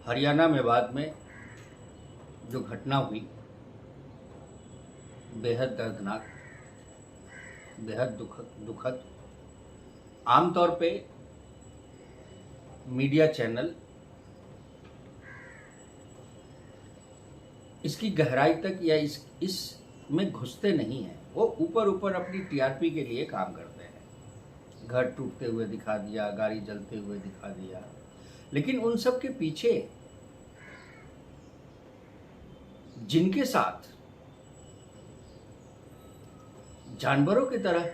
हरियाणा मेवात में जो घटना हुई बेहद दर्दनाक, बेहद दुखद। आमतौर पे मीडिया चैनल इसकी गहराई तक या इसमें घुसते नहीं हैं। वो ऊपर ऊपर अपनी टीआरपी के लिए काम करते हैं। घर टूटते हुए दिखा दिया, गाड़ी जलते हुए दिखा दिया, लेकिन उन सब के पीछे जिनके साथ जानवरों की तरह,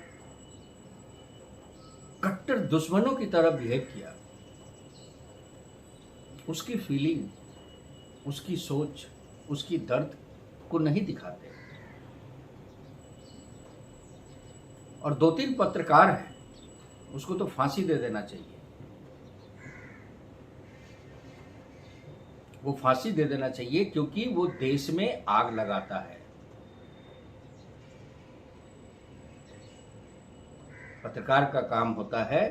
कट्टर दुश्मनों की तरह बिहेव किया, उसकी फीलिंग, उसकी सोच, उसकी दर्द को नहीं दिखाते। और 2-3 पत्रकार हैं, उसको तो फांसी दे देना चाहिए। वो फांसी दे देना चाहिए क्योंकि वो देश में आग लगाता है। पत्रकार का काम होता है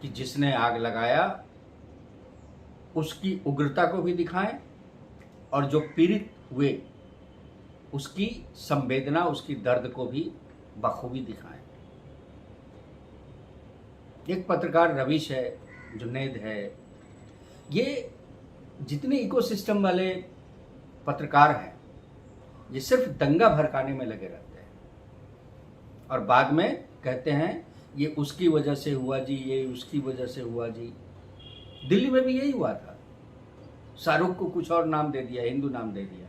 कि जिसने आग लगाया उसकी उग्रता को भी दिखाएं और जो पीड़ित हुए उसकी संवेदना, उसकी दर्द को भी बखूबी दिखाएं। एक पत्रकार रविश है, जुनैद है, ये जितने इकोसिस्टम वाले पत्रकार हैं, ये सिर्फ दंगा भड़काने में लगे रहते हैं और बाद में कहते हैं ये उसकी वजह से हुआ जी, ये उसकी वजह से हुआ जी। दिल्ली में भी यही हुआ था। शाहरुख को कुछ और नाम दे दिया, हिंदू नाम दे दिया,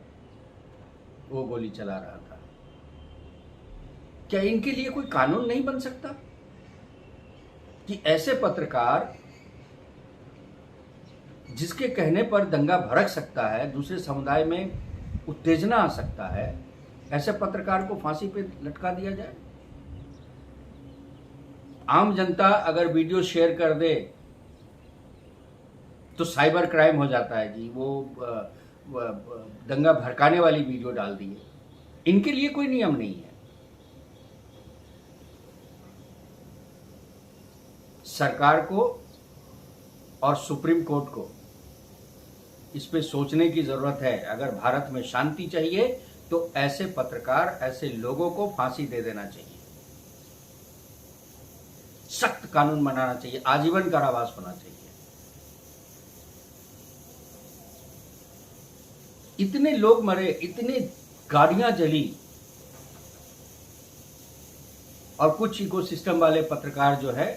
वो गोली चला रहा था। क्या इनके लिए कोई कानून नहीं बन सकता कि ऐसे पत्रकार जिसके कहने पर दंगा भड़क सकता है, दूसरे समुदाय में उत्तेजना आ सकता है, ऐसे पत्रकार को फांसी पे लटका दिया जाए? आम जनता अगर वीडियो शेयर कर दे तो साइबर क्राइम हो जाता है जी, वो दंगा भड़काने वाली वीडियो डाल दी है। इनके लिए कोई नियम नहीं है। सरकार को और सुप्रीम कोर्ट को इस पे सोचने की जरूरत है। अगर भारत में शांति चाहिए तो ऐसे पत्रकार, ऐसे लोगों को फांसी दे देना चाहिए, सख्त कानून बनाना चाहिए, आजीवन कारावास होना चाहिए। इतने लोग मरे, इतनी गाड़ियां जली और कुछ इकोसिस्टम वाले पत्रकार जो है,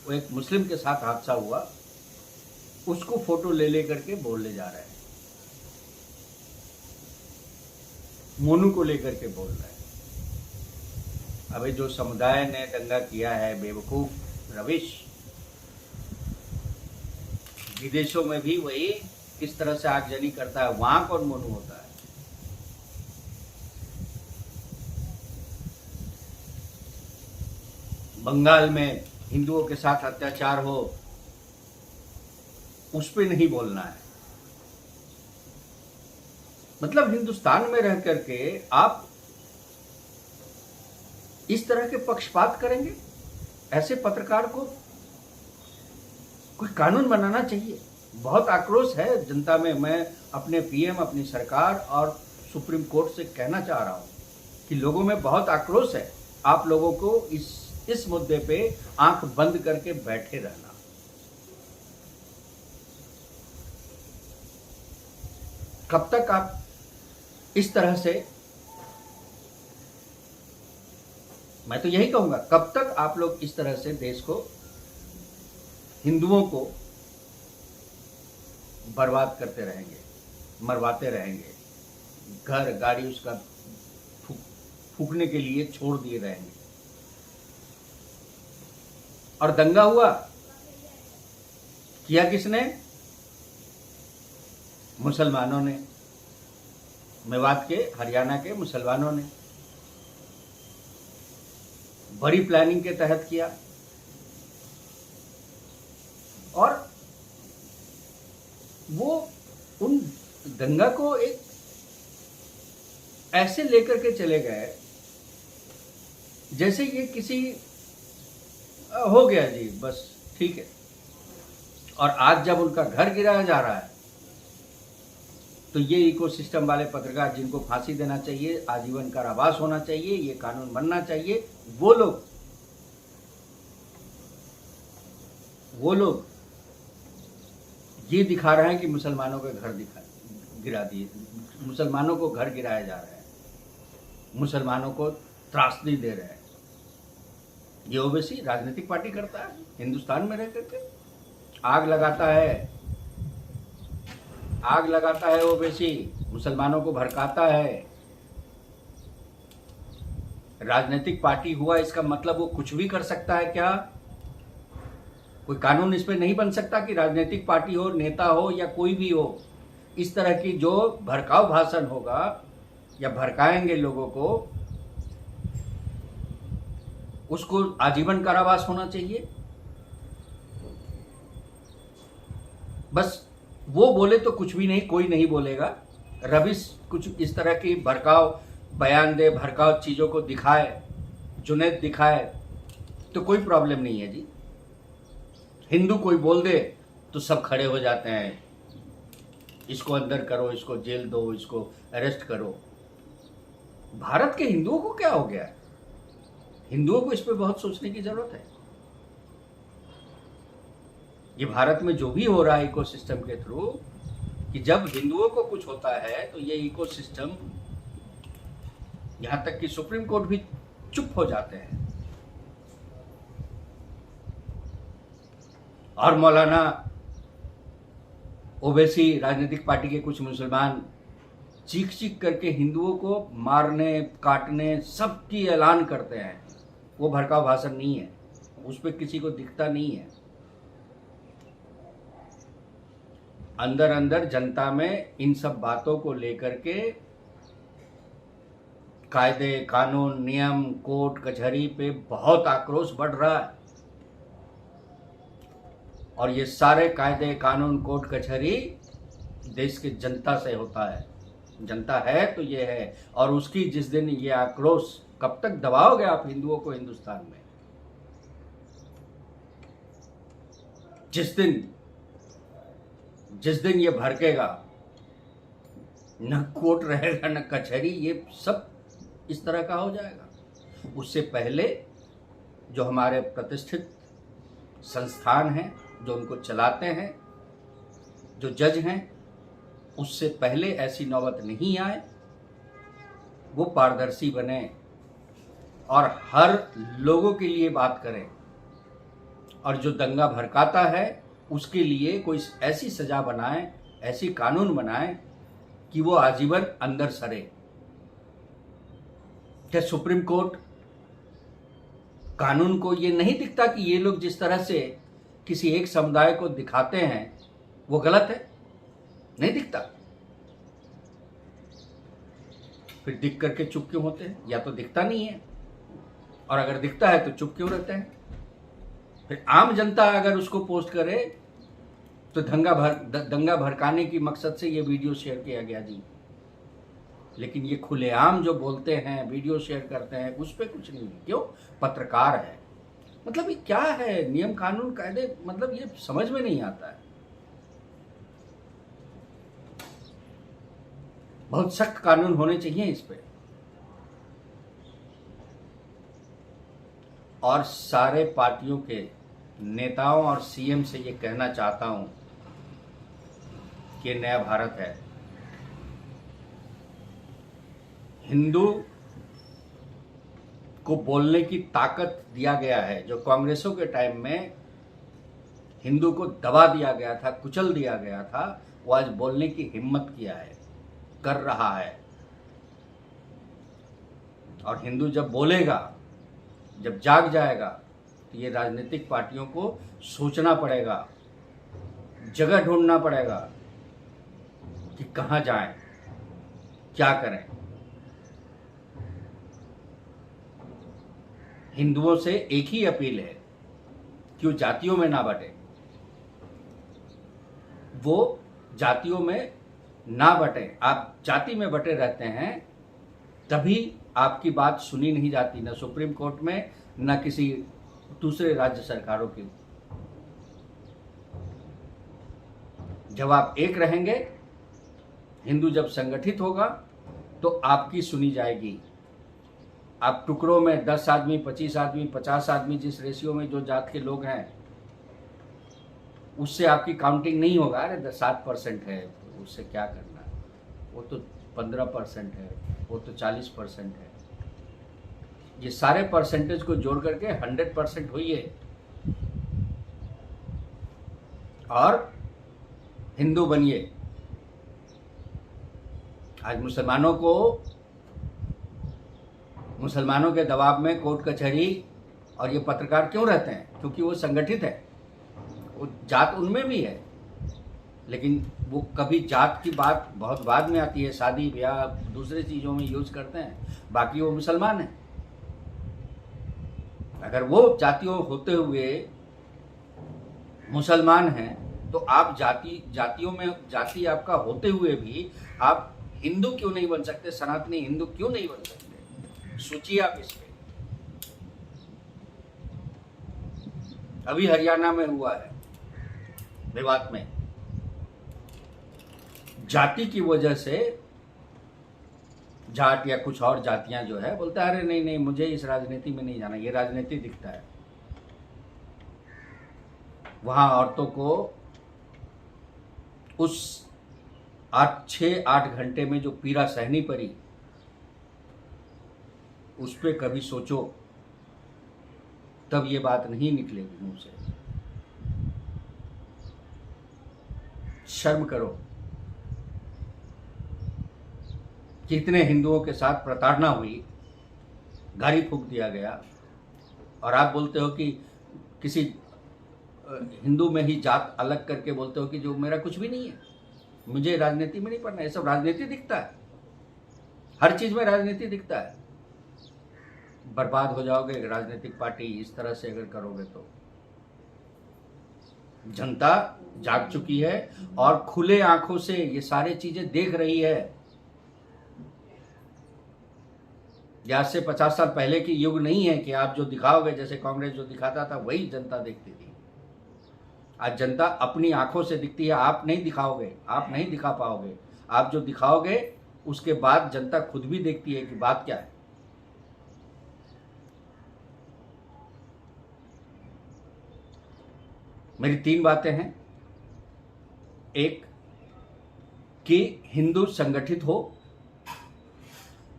वो एक मुस्लिम के साथ हादसा हुआ, उसको फोटो ले करके बोलने जा रहे हैं, मोनू को लेकर के बोल रहे हैं। अबे जो समुदाय ने दंगा किया है, बेवकूफ रविश, विदेशों में भी वही किस तरह से आगजनी करता है, वहां कौन मोनू होता है? बंगाल में हिंदुओं के साथ अत्याचार हो, उस पे नहीं बोलना है। मतलब हिंदुस्तान में रह करके आप इस तरह के पक्षपात करेंगे? ऐसे पत्रकार को कोई कानून बनाना चाहिए। बहुत आक्रोश है जनता में। मैं अपने पीएम, अपनी सरकार और सुप्रीम कोर्ट से कहना चाह रहा हूं कि लोगों में बहुत आक्रोश है। आप लोगों को इस मुद्दे पे आंख बंद करके बैठे रहना। कब तक आप इस तरह से, मैं तो यही कहूंगा, कब तक आप लोग इस तरह से देश को, हिंदुओं को बर्बाद करते रहेंगे, मरवाते रहेंगे, घर गाड़ी उसका फूकने के लिए छोड़ दिए रहेंगे? और दंगा हुआ, किया किसने? मुसलमानों ने, मेवात के, हरियाणा के मुसलमानों ने बड़ी प्लानिंग के तहत किया। और वो उन दंगा को एक ऐसे लेकर के चले गए जैसे ये किसी हो गया जी, बस ठीक है। और आज जब उनका घर गिराया जा रहा है तो ये इकोसिस्टम वाले पत्रकार जिनको फांसी देना चाहिए, आजीवन कारावास होना चाहिए, ये कानून बनना चाहिए, वो लोग ये दिखा रहे हैं कि मुसलमानों के घर गिरा दिए, मुसलमानों को घर गिराया जा रहा है, मुसलमानों को त्रासदी दे रहे हैं। ये ओवैसी राजनीतिक पार्टी करता है हिंदुस्तान में रह करके, आग लगाता है ओवैसी, मुसलमानों को भड़काता है। राजनीतिक पार्टी हुआ इसका मतलब वो कुछ भी कर सकता है क्या? कोई कानून इस पे नहीं बन सकता कि राजनीतिक पार्टी हो, नेता हो या कोई भी हो, इस तरह की जो भड़काऊ भाषण होगा या भड़काएंगे लोगों को, उसको आजीवन कारावास होना चाहिए। बस वो बोले तो कुछ भी नहीं, कोई नहीं बोलेगा। रविश कुछ इस तरह की भड़काऊ बयान दे, भड़काऊ चीजों को दिखाए, जुनैद दिखाए, तो कोई प्रॉब्लम नहीं है जी। हिंदू कोई बोल दे तो सब खड़े हो जाते हैं, इसको अंदर करो, इसको जेल दो, इसको अरेस्ट करो। भारत के हिंदुओं को क्या हो गया? हिंदुओं को इस पे बहुत सोचने की जरूरत है। ये भारत में जो भी हो रहा है इकोसिस्टम के थ्रू, कि जब हिंदुओं को कुछ होता है तो ये इकोसिस्टम, यहां तक कि सुप्रीम कोर्ट भी चुप हो जाते हैं। और मौलाना ओवैसी, राजनीतिक पार्टी के कुछ मुसलमान चीख करके हिंदुओं को मारने, काटने, सब की ऐलान करते हैं। वो भड़काऊ भाषण नहीं है, उस पर किसी को दिखता नहीं है। अंदर अंदर जनता में इन सब बातों को लेकर के कायदे, कानून, नियम, कोर्ट कचहरी पे बहुत आक्रोश बढ़ रहा है। और ये सारे कायदे, कानून, कोर्ट कचहरी देश की जनता से होता है। जनता है तो ये है। और उसकी जिस दिन ये आक्रोश, कब तक दबाओगे आप हिंदुओं को हिंदुस्तान में? जिस दिन ये भड़केगा, न कोर्ट रहेगा न कचहरी, ये सब इस तरह का हो जाएगा। उससे पहले जो हमारे प्रतिष्ठित संस्थान हैं, जो उनको चलाते हैं, जो जज हैं, उससे पहले ऐसी नौबत नहीं आए। वो पारदर्शी बने और हर लोगों के लिए बात करें। और जो दंगा भड़काता है उसके लिए कोई ऐसी सजा बनाए, ऐसी कानून बनाए कि वो आजीवन अंदर सरे। क्या सुप्रीम कोर्ट कानून को ये नहीं दिखता कि ये लोग जिस तरह से किसी एक समुदाय को दिखाते हैं वो गलत है? नहीं दिखता? फिर दिख करके चुप क्यों होते हैं? या तो दिखता नहीं है, और अगर दिखता है तो चुप क्यों रहते हैं? फिर आम जनता अगर उसको पोस्ट करे तो दंगा भड़काने की मकसद से ये वीडियो शेयर किया गया जी। लेकिन ये खुलेआम जो बोलते हैं, वीडियो शेयर करते हैं, उस पर कुछ नहीं। क्यों? पत्रकार है। मतलब ये क्या है? नियम, कानून, कायदे, मतलब ये समझ में नहीं आता है। बहुत सख्त कानून होने चाहिए इस पे। और सारे पार्टियों के नेताओं और सीएम से ये कहना चाहता हूं कि ये नया भारत है। हिंदू को बोलने की ताकत दिया गया है। जो कांग्रेसों के टाइम में हिंदू को दबा दिया गया था, कुचल दिया गया था, वो आज बोलने की हिम्मत किया है, कर रहा है। और हिंदू जब बोलेगा, जब जाग जाएगा, तो ये राजनीतिक पार्टियों को सोचना पड़ेगा, जगह ढूंढना पड़ेगा कि कहां जाएं, क्या करें। हिंदुओं से एक ही अपील है कि वो जातियों में ना बटे। वो जातियों में ना बटे। आप जाति में बटे रहते हैं तभी आपकी बात सुनी नहीं जाती, न सुप्रीम कोर्ट में, न किसी दूसरे राज्य सरकारों की। जब आप एक रहेंगे हिंदू जब संगठित होगा तो आपकी सुनी जाएगी। आप टुकड़ों में 10 आदमी, 25 आदमी, 50 आदमी, जिस रेशियो में जो जात के लोग हैं उससे आपकी काउंटिंग नहीं होगा। अरे 7% है, उससे क्या करना, वो तो 15% है, वो तो 40% है। ये सारे परसेंटेज को जोड़ करके 100% होइए और हिंदू बनिए। आज मुसलमानों के दबाव में कोर्ट कचहरी और ये पत्रकार क्यों रहते हैं? क्योंकि वो संगठित है। वो जात उनमें भी है, लेकिन वो कभी जात की बात बहुत बाद में आती है, शादी ब्याह दूसरे चीज़ों में यूज करते हैं। बाकी वो मुसलमान हैं। अगर वो जातियों होते हुए मुसलमान हैं तो आप जातियों में जाति आपका होते हुए भी आप हिंदू क्यों नहीं बन सकते? सनातनी हिंदू क्यों नहीं बन सकते? सोचिए आप इस पे। अभी हरियाणा में हुआ है मेवात में, जाति की वजह से जाट या कुछ और जातियां जो है बोलता है अरे नहीं नहीं मुझे इस राजनीति में नहीं जाना, ये राजनीति दिखता है। वहां औरतों को उस 6-8 घंटे में जो पीड़ा सहनी पड़ी, उस पे कभी सोचो, तब ये बात नहीं निकलेगी मुंह से। शर्म करो। कितने हिंदुओं के साथ प्रताड़ना हुई, गाड़ी फूंक दिया गया, और आप बोलते हो कि किसी हिंदू में ही जात अलग करके बोलते हो कि जो मेरा कुछ भी नहीं है, मुझे राजनीति में नहीं पढ़ना। ये सब राजनीति दिखता है, हर चीज में राजनीति दिखता है। बर्बाद हो जाओगे राजनीतिक पार्टी इस तरह से अगर करोगे तो। जनता जाग चुकी है और खुले आंखों से ये सारी चीजें देख रही है। आज से 50 साल पहले की युग नहीं है कि आप जो दिखाओगे, जैसे कांग्रेस जो दिखाता था वही जनता देखती थी। आज जनता अपनी आंखों से दिखती है। आप नहीं दिखाओगे, आप नहीं दिखा पाओगे। आप जो दिखाओगे उसके बाद जनता खुद भी देखती है कि बात क्या है। मेरी 3 बातें हैं। एक, कि हिंदू संगठित हो।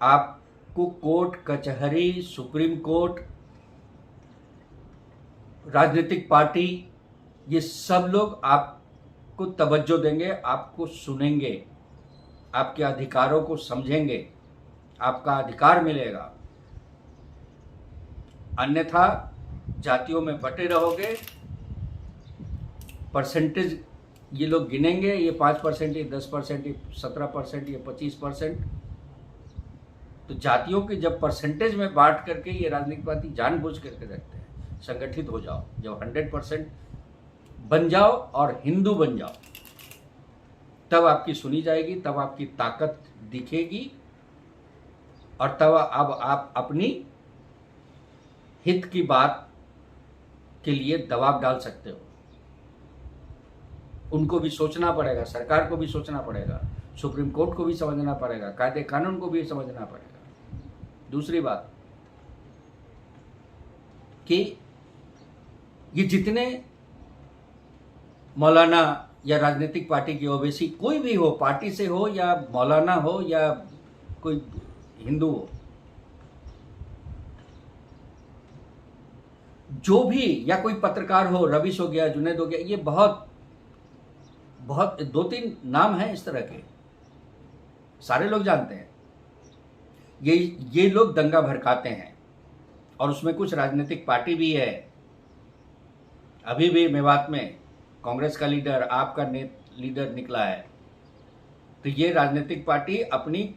आपको कोर्ट कचहरी, सुप्रीम कोर्ट, राजनीतिक पार्टी, ये सब लोग आपको तवज्जो देंगे, आपको सुनेंगे, आपके अधिकारों को समझेंगे, आपका अधिकार मिलेगा। अन्यथा जातियों में बटे रहोगे। परसेंटेज ये लोग गिनेंगे, ये 5%, ये 10%, ये 17%, ये 25%। तो जातियों की जब परसेंटेज में बांट करके ये राजनीतिक पार्टी जानबूझ करके रखते हैं। संगठित हो जाओ, जब 100% बन जाओ और हिंदू बन जाओ, तब आपकी सुनी जाएगी, तब आपकी ताकत दिखेगी, और तब अब आप अपनी हित की बात के लिए दबाव डाल सकते हो। उनको भी सोचना पड़ेगा, सरकार को भी सोचना पड़ेगा, सुप्रीम कोर्ट को भी समझना पड़ेगा, कायदे कानून को भी समझना पड़ेगा। दूसरी बात कि ये जितने मौलाना या राजनीतिक पार्टी की ओवैसी कोई भी हो, पार्टी से हो या मौलाना हो या कोई हिंदू हो, जो भी, या कोई पत्रकार हो, रविश हो गया, जुनैद हो गया, ये बहुत 2-3 नाम हैं इस तरह के, सारे लोग जानते हैं। ये लोग दंगा भड़काते हैं, और उसमें कुछ राजनीतिक पार्टी भी है। अभी भी मेवात में कांग्रेस का लीडर, आपका लीडर निकला है। तो ये राजनीतिक पार्टी अपनी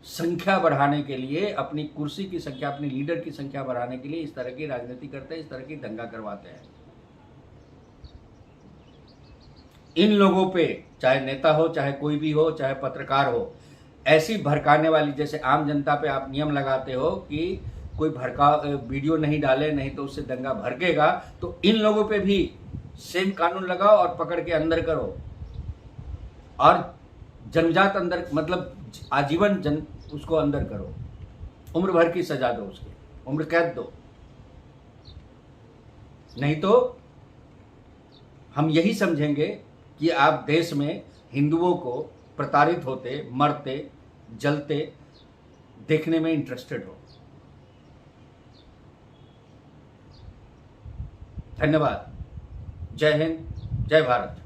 संख्या बढ़ाने के लिए, अपनी कुर्सी की संख्या, अपनी लीडर की संख्या बढ़ाने के लिए इस तरह की राजनीति करते हैं, इस तरह की दंगा करवाते हैं। इन लोगों पे, चाहे नेता हो, चाहे कोई भी हो, चाहे पत्रकार हो, ऐसी भड़काने वाली, जैसे आम जनता पे आप नियम लगाते हो कि कोई वीडियो नहीं डाले, नहीं तो उससे दंगा भड़केगा, तो इन लोगों पे भी सेम कानून लगाओ और पकड़ के अंदर करो। और जन्मजात अंदर, मतलब आजीवन उसको अंदर करो, उम्र भर की सजा दो, उसकी उम्र कैद दो। नहीं तो हम यही समझेंगे कि आप देश में हिंदुओं को प्रताड़ित होते, मरते, जलते देखने में इंटरेस्टेड हो। धन्यवाद। जय हिंद, जय भारत।